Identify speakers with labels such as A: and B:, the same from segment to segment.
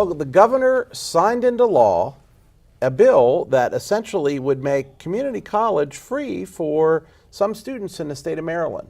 A: Well, the governor signed into law a bill that essentially would make community college free for some students in the state of Maryland.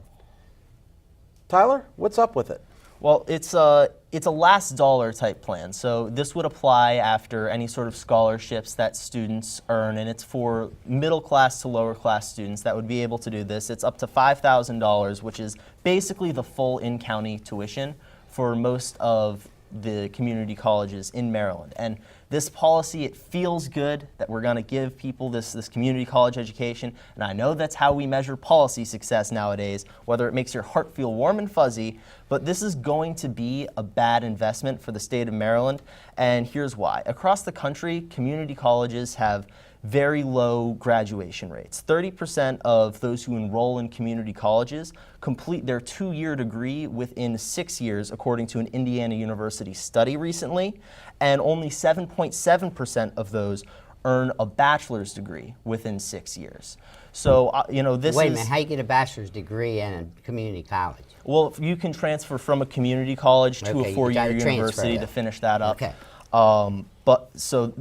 A: Tyler, what's up with it?
B: Well, it's a last dollar type plan. So this would apply after any sort of scholarships that students earn, and it's for middle class to lower class students that would be able to do this. It's up to $5,000, which is basically the full in-county tuition for most of the community colleges in Maryland. And this policy, it feels good that we're going to give people this community college education, and I know that's how we measure policy success nowadays, whether it makes your heart feel warm and fuzzy, but this is going to be a bad investment for the state of Maryland, and here's why. Across the country, community colleges have very low graduation rates. 30% of those who enroll in community colleges complete their 2-year degree within 6 years, according to an Indiana University study recently, and only 7.7% of those earn a bachelor's degree within 6 years. So, this
C: Wait a minute, how you get a bachelor's degree in a community college?
B: Well, you can transfer from a community college to a 4-year university to finish that up.
C: Okay.
B: But so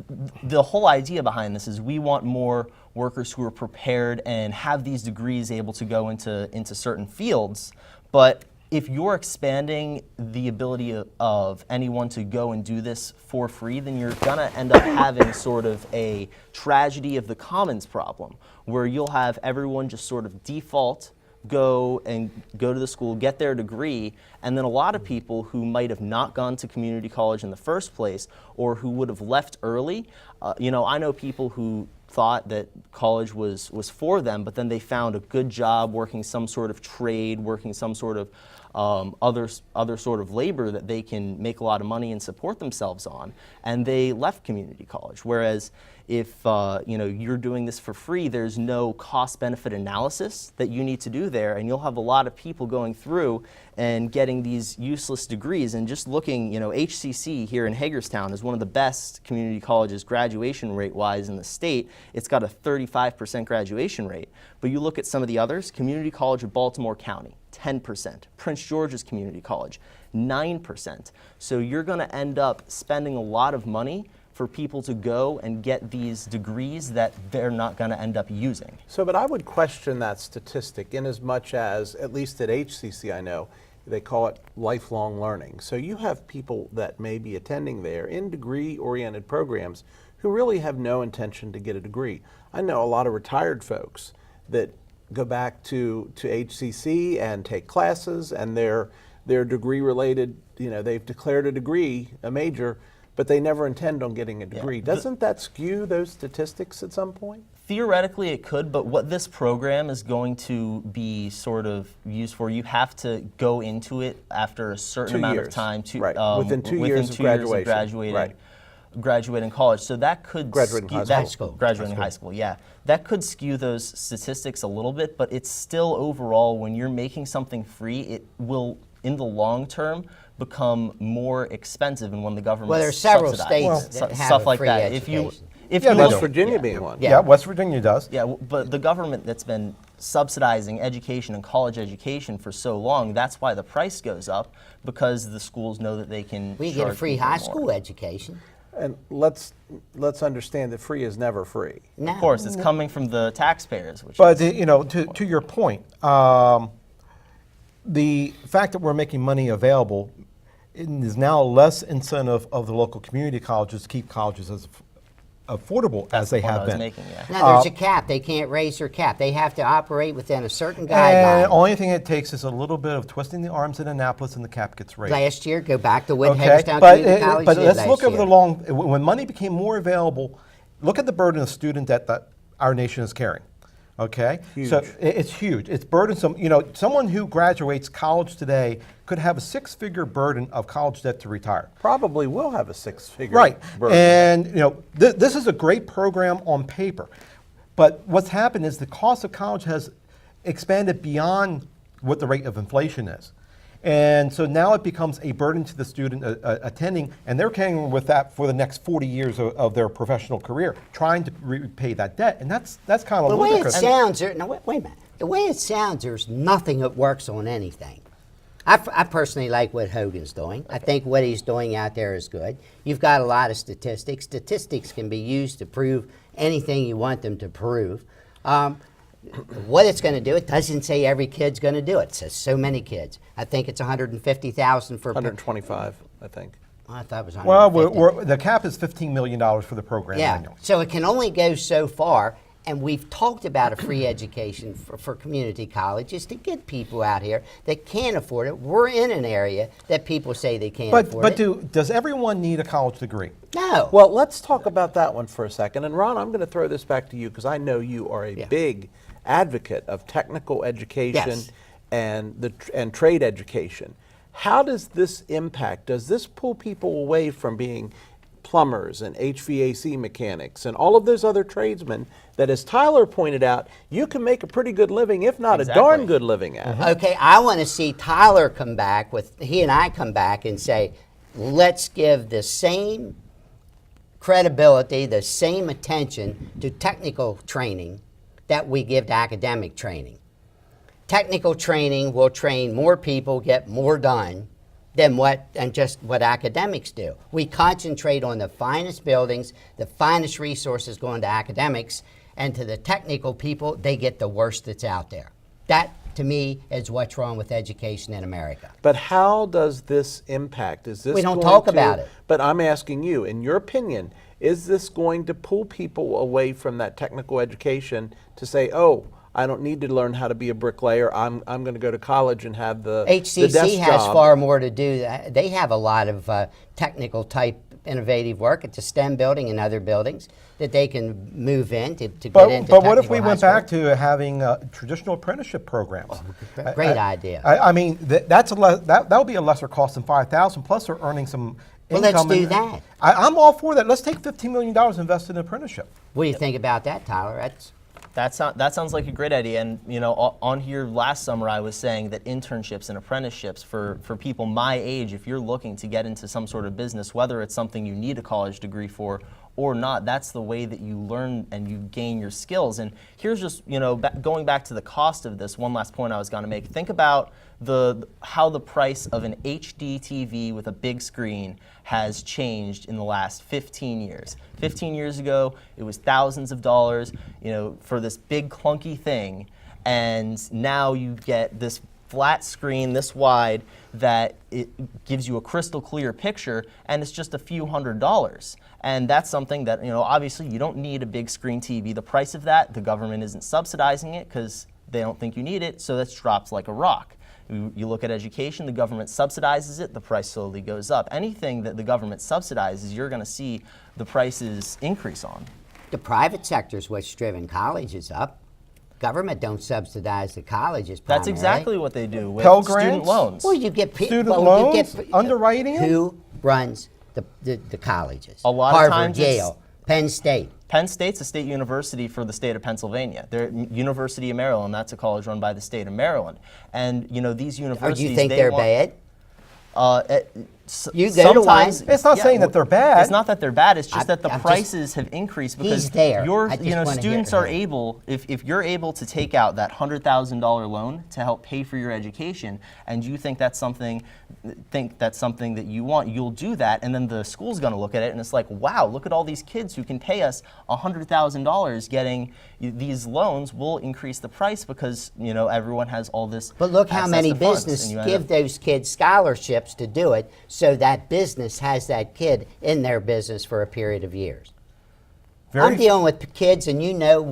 B: the whole idea behind this is we want more workers who are prepared and have these degrees able to go into certain fields. But if you're expanding the ability of anyone to go and do this for free, then you're gonna end up having sort of a tragedy of the commons problem, where you'll have everyone just sort of default go to the school, get their degree, and then a lot of people who might have not gone to community college in the first place or who would have left early. I know people who thought that college was for them, but then they found a good job working some sort of trade, working some sort of other sort of labor that they can make a lot of money and support themselves on, and they left community college. Whereas if you're doing this for free, there's no cost-benefit analysis that you need to do there, and you'll have a lot of people going through and getting these useless degrees. And just looking, HCC here in Hagerstown is one of the best community colleges graduation rate-wise in the state. It's got a 35% graduation rate. But you look at some of the others, Community College of Baltimore County, 10%. Prince George's Community College, 9%. So you're going to end up spending a lot of money for people to go and get these degrees that they're not going to end up using.
A: So, but I would question that statistic in as much as, at least at HCC I know, they call it lifelong learning. So you have people that may be attending there in degree-oriented programs who really have no intention to get a degree. I know a lot of retired folks that go back to HCC and take classes, and they're degree-related, they've declared a degree, a major, but they never intend on getting a degree. Yeah. Doesn't that skew those statistics at some point?
B: Theoretically it could, but what this program is going to be sort of used for, you have to go into it after a certain amount of time.
A: Within 2 years of graduation.
B: Graduating college. So that could
A: graduating high school.
B: Graduating high school, yeah. That could skew those statistics a little bit, but it's still overall, when you're making something free, it will, in the long term, become more expensive, and when the government
C: there's several states that have
B: stuff like
C: free
B: that.
C: Education.
B: If you
A: West Virginia being one.
D: Yeah, West Virginia does.
B: Yeah, but the government that's been subsidizing education and college education for so long, that's why the price goes up, because the schools know that they can
C: We get a free high school education.
A: And let's understand that free is never free.
C: No.
B: Of course, it's coming from the taxpayers.
D: But to your point, the fact that we're making money available is now less incentive of the local community colleges to keep colleges as affordable as they have been.
C: Now there's a cap. They can't raise their cap. They have to operate within a certain guideline.
D: And the only thing it takes is a little bit of twisting the arms in Annapolis, and the cap gets raised.
C: Last year, go back to what Hagerstown Community College
D: but
C: did
D: let's
C: last
D: look over
C: year.
D: the long. When money became more available, look at the burden of student debt that our nation is carrying. Okay,
A: huge.
D: So it's huge. It's burdensome. Someone who graduates college today could have a 6-figure burden of college debt to retire.
A: Probably will have a 6-figure burden.
D: And this is a great program on paper, but what's happened is the cost of college has expanded beyond what the rate of inflation is. And so now it becomes a burden to the student attending, and they're carrying with that for the next 40 years of their professional career, trying to repay that debt. And that's kind of ludicrous.
C: The way it sounds, wait a minute. The way it sounds, there's nothing that works on anything. I personally like what Hogan's doing. I think what he's doing out there is good. You've got a lot of statistics. Statistics can be used to prove anything you want them to prove. What it's going to do, it doesn't say every kid's going to do it. It says so many kids. I think it's 150,000 for
A: 125, I think.
C: I thought it was
D: Well,
C: 150.
D: the cap is $15 million for the program
C: Yeah,
D: annually.
C: so it can only go so far, and we've talked about a free education for community colleges to get people out here that can't afford it. We're in an area that people say they can't afford it.
D: Does everyone need a college degree?
C: No.
A: Well, let's talk about that one for a second. And Ron, I'm going to throw this back to you because I know you are a
C: Yeah.
A: big advocate of technical education
C: Yes.
A: and trade education. How does this impact? Does this pull people away from being plumbers and HVAC mechanics and all of those other tradesmen that, as Tyler pointed out, you can make a pretty good living, if not a
B: Exactly.
A: darn good living at?
C: Okay, I want to see Tyler come back he and I come back and say, let's give the same credibility, the same attention to technical training that we give to academic training. Technical training will train more people, get more done than just what academics do. We concentrate on the finest buildings, the finest resources going to academics, and to the technical people, they get the worst that's out there. That, to me, is what's wrong with education in America.
A: But how does this impact? Is this
C: We don't
A: going
C: talk
A: to-
C: about it.
A: But I'm asking you, in your opinion, is this going to pull people away from that technical education to say, oh, I don't need to learn how to be a bricklayer. I'm going to go to college and have the
C: HCC
A: desk
C: has
A: job.
C: far more to do. They have a lot of technical type innovative work at the STEM building and other buildings that they can move in to get into.
D: But what if we
C: technical
D: went
C: high
D: back
C: school.
D: to having traditional apprenticeship programs?
C: Great idea.
D: I mean, that would be a lesser cost than $5,000. Plus, they're earning some
C: Well, let's
D: income.
C: do that.
D: I'm all for that. Let's take $15 million invested in apprenticeship.
C: What do you think about that, Tyler?
B: That sounds like a great idea. And on here last summer, I was saying that internships and apprenticeships for people my age, if you're looking to get into some sort of business, whether it's something you need a college degree for or not, that's the way that you learn and you gain your skills. And here's just going back to the cost of this. One last point I was going to make. Think about how the price of an HD TV with a big screen has changed in the last 15 years. 15 years ago, it was thousands of dollars, for this big clunky thing, and now you get this flat screen this wide that it gives you a crystal clear picture, and it's just a few $100s. And that's something that, obviously you don't need a big screen TV. The price of that, the government isn't subsidizing it because they don't think you need it, so that drops like a rock. You look at education, the government subsidizes it, the price slowly goes up. Anything that the government subsidizes, you're going to see the prices increase on.
C: The private sector is what's driven colleges up. Government don't subsidize the colleges primarily.
B: That's exactly what they do with
D: Pell
B: student
D: grants?
B: loans.
C: Well, you get
D: Student loans, underwriting it?
C: Who runs the colleges?
B: A lot of
C: Harvard,
B: times it's-
C: Yale, Penn State.
B: Penn State's a state university for the state of Pennsylvania. They're University of Maryland. That's a college run by the state of Maryland. And these
C: Or
B: universities.
C: do you think
B: they
C: they're
B: want,
C: bad? You go to
B: sometimes,
C: one.
D: It's not saying that they're bad.
B: It's not that they're bad. It's just that the
C: I'm just-
B: prices have increased because
C: He's there.
B: your
C: I just wanna hear
B: students
C: him.
B: are able. If you're able to take out that $100,000 loan to help pay for your education, and you think that's something that you want, you'll do that, and then the school's going to look at it and it's like, wow, look at all these kids who can pay us $100,000 getting these loans. We'll increase the price because everyone has all this.
C: But look how
B: access
C: many
B: to funds,
C: businesses
B: and you end
C: give
B: up-
C: those kids scholarships to do it, so that business has that kid in their business for a period of years. I'm dealing with kids, and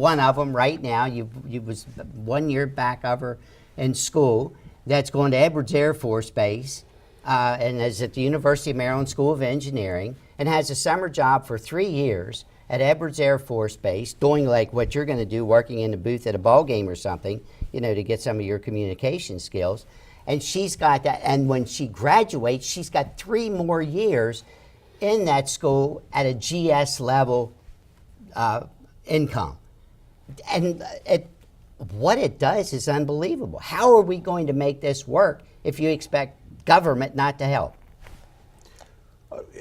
C: one of them right now. You was 1 year back of her in school. That's going to Edwards Air Force Base, and is at the University of Maryland School of Engineering, and has a summer job for 3 years at Edwards Air Force Base, doing like what you're going to do, working in the booth at a ball game or something, to get some of your communication skills. And she's got that. And when she graduates, she's got 3 more years in that school at a GS level income. And what it does is unbelievable. How are we going to make this work if you expect government not to help?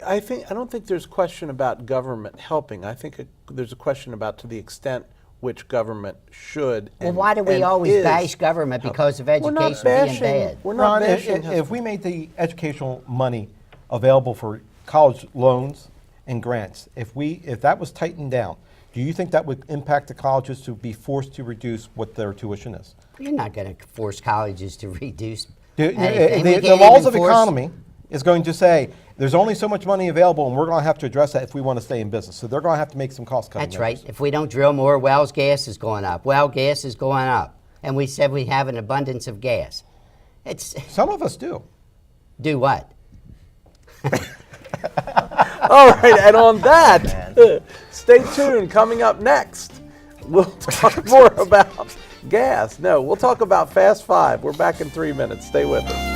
A: I don't think there's a question about government helping. I think there's a question about to the extent which government should.
C: Well,
A: and-
C: why do we
A: and
C: always
A: is
C: bash government because of
A: We're
C: education
A: not
C: being
A: bashing.
C: bad?
A: We're not
D: Ron,
A: bashing.
D: if we made the educational money available for college loans and grants, if that was tightened down, do you think that would impact the colleges to be forced to reduce what their tuition is?
C: You're not going to force colleges to reduce
D: The,
C: anything. We
D: the
C: can't
D: laws
C: even
D: of
C: force-
D: economy is going to say there's only so much money available, and we're going to have to address that if we want to stay in business. So they're going to have to make some cost cutting.
C: That's right. If we don't drill more wells, gas is going up. Well, gas is going up. And we said we have an abundance of gas. It's
D: Some of us do.
C: do what?
A: All right, and on that, stay tuned. Coming up next, we'll talk more about gas. No, we'll talk about Fast Five. We're back in 3 minutes. Stay with us.